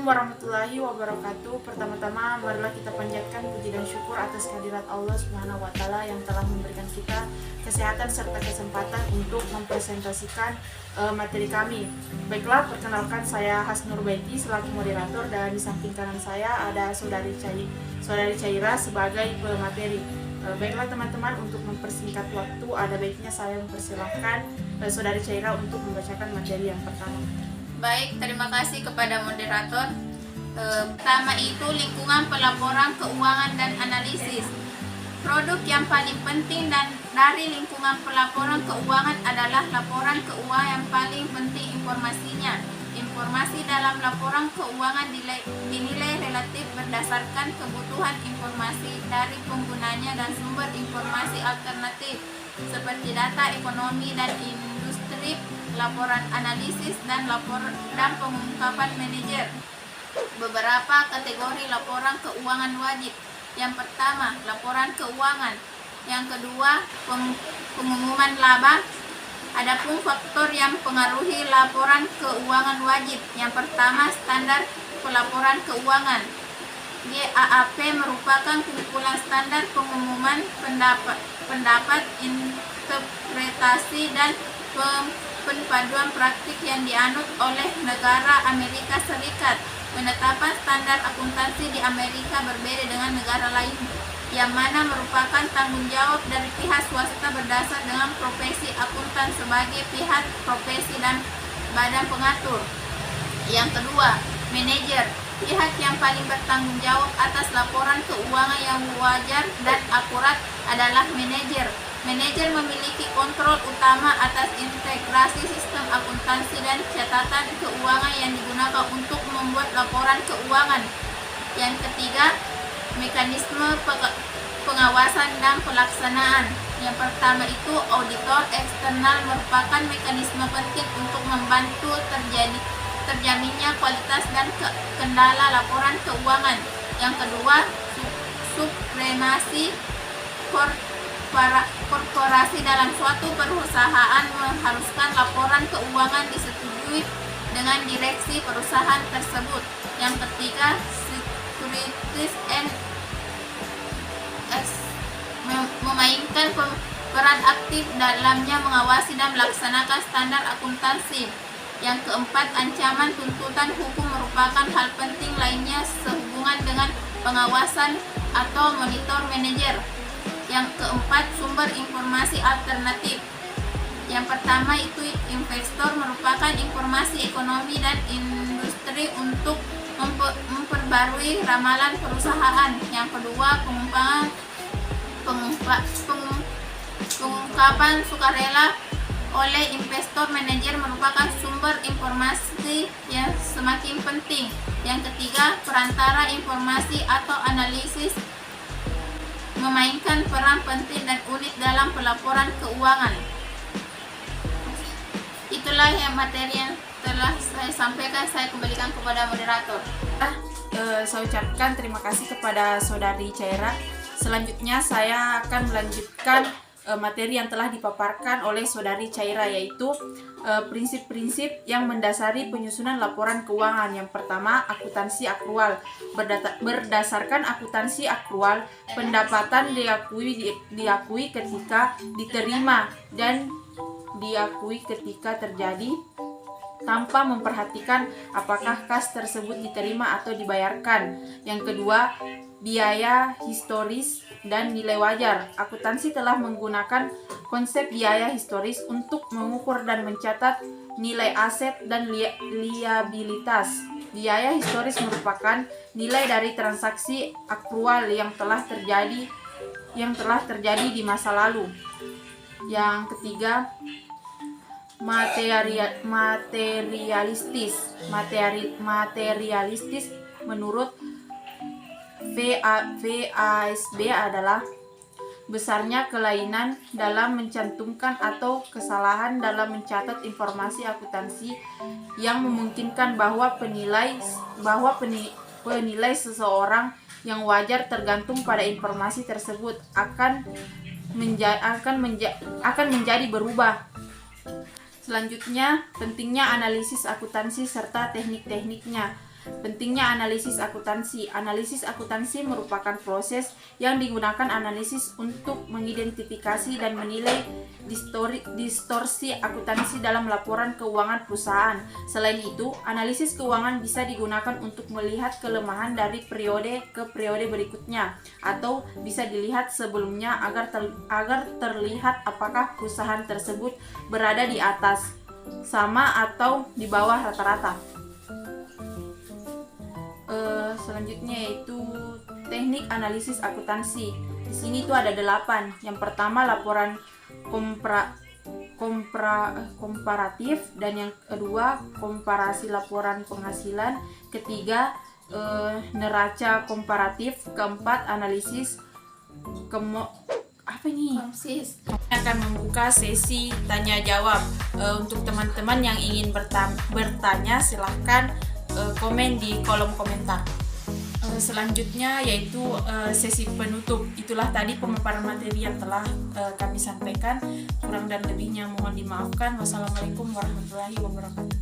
Assalamualaikum warahmatullahi wabarakatuh. Pertama-tama marilah kita panjatkan puji dan syukur atas kehadirat Allah Subhanahu wa taala yang telah memberikan kita kesehatan serta kesempatan untuk mempresentasikan materi kami. Baiklah, perkenalkan saya Hasnur Baiti selaku moderator dan di samping kanan saya ada saudari Caira sebagai pemateri. Baiklah teman-teman, untuk mempersingkat waktu ada baiknya saya mempersilahkan saudari Caira untuk membacakan materi yang pertama. Baik, terima kasih kepada moderator. Pertama itu lingkungan pelaporan keuangan dan analisis. Produk yang paling penting dan dari lingkungan pelaporan keuangan adalah laporan keuangan yang paling penting informasinya. Informasi dalam laporan keuangan dinilai relatif berdasarkan kebutuhan informasi dari penggunanya dan sumber informasi alternatif seperti data ekonomi dan industri, laporan analisis dan pengungkapan manajer. Beberapa kategori laporan keuangan wajib. Yang pertama, laporan keuangan. Yang kedua, pengumuman laba. Adapun faktor yang mempengaruhi laporan keuangan wajib. Yang pertama, standar pelaporan keuangan. GAAP merupakan kumpulan standar pengumuman pendapat, interpretasi dan penpaduan praktik yang dianut oleh negara Amerika Serikat. Penetapan standar akuntansi di Amerika berbeda dengan negara lain, yang mana merupakan tanggung jawab dari pihak swasta berdasar dengan profesi akuntan sebagai pihak profesi dan badan pengatur. Yang kedua, manajer, pihak yang paling bertanggung jawab atas laporan keuangan yang wajar dan akurat adalah manajer. Manajer memiliki kontrol utama atas integrasi sistem akuntansi dan catatan keuangan yang digunakan untuk membuat laporan keuangan. Yang ketiga, mekanisme pengawasan dan pelaksanaan. Yang pertama itu auditor eksternal merupakan mekanisme penting untuk membantu terjaminnya kualitas dan kendala laporan keuangan. Yang kedua, supremasi korporasi dalam suatu perusahaan mengharuskan laporan keuangan disetujui dengan direksi perusahaan tersebut. Yang ketiga, securities and memainkan peran aktif dalamnya mengawasi dan melaksanakan standar akuntansi. Yang keempat, ancaman tuntutan hukum merupakan hal penting lainnya sehubungan dengan pengawasan atau monitor manajer. Yang keempat, sumber informasi alternatif. Yang pertama itu investor merupakan informasi ekonomi dan industri untuk memperbarui ramalan perusahaan. Yang kedua, pengungkapan sukarela oleh investor manajer merupakan sumber informasi yang semakin penting. Yang ketiga, perantara informasi atau analisis memainkan peran penting dan unik dalam pelaporan keuangan. Itulah yang materi yang telah saya sampaikan. Saya kembalikan kepada moderator. Saya ucapkan terima kasih kepada saudari Caira. Selanjutnya saya akan melanjutkan materi yang telah dipaparkan oleh saudari Caira, yaitu prinsip-prinsip yang mendasari penyusunan laporan keuangan. Yang pertama, akuntansi akrual. Berdasarkan akuntansi akrual, pendapatan diakui ketika diterima dan diakui ketika terjadi tanpa memperhatikan apakah kas tersebut diterima atau dibayarkan. Yang kedua, biaya historis dan nilai wajar. Akuntansi telah menggunakan konsep biaya historis untuk mengukur dan mencatat nilai aset dan liabilitas. Biaya historis merupakan nilai dari transaksi akrual yang telah terjadi di masa lalu. Yang ketiga, materialistis menurut VASB adalah besarnya kelainan dalam mencantumkan atau kesalahan dalam mencatat informasi akuntansi yang memungkinkan bahwa penilai seseorang yang wajar tergantung pada informasi tersebut akan menjadi berubah. Selanjutnya, pentingnya analisis akuntansi serta teknik-tekniknya. Pentingnya analisis akuntansi. Analisis akuntansi merupakan proses yang digunakan analisis untuk mengidentifikasi dan menilai distorsi akuntansi dalam laporan keuangan perusahaan. Selain itu, analisis keuangan bisa digunakan untuk melihat kelemahan dari periode ke periode berikutnya, atau bisa dilihat sebelumnya agar terlihat apakah perusahaan tersebut berada di atas, sama atau di bawah rata-rata. Selanjutnya yaitu teknik analisis akuntansi. Di sini tuh ada 8. Yang pertama laporan komparatif, dan yang kedua komparasi laporan penghasilan, ketiga neraca komparatif, keempat analisis akan membuka sesi tanya jawab. Untuk teman-teman yang ingin bertanya silahkan komen di kolom komentar. Selanjutnya yaitu sesi penutup. Itulah tadi pemaparan materi yang telah kami sampaikan. Kurang dan lebihnya mohon dimaafkan. Wassalamualaikum warahmatullahi wabarakatuh.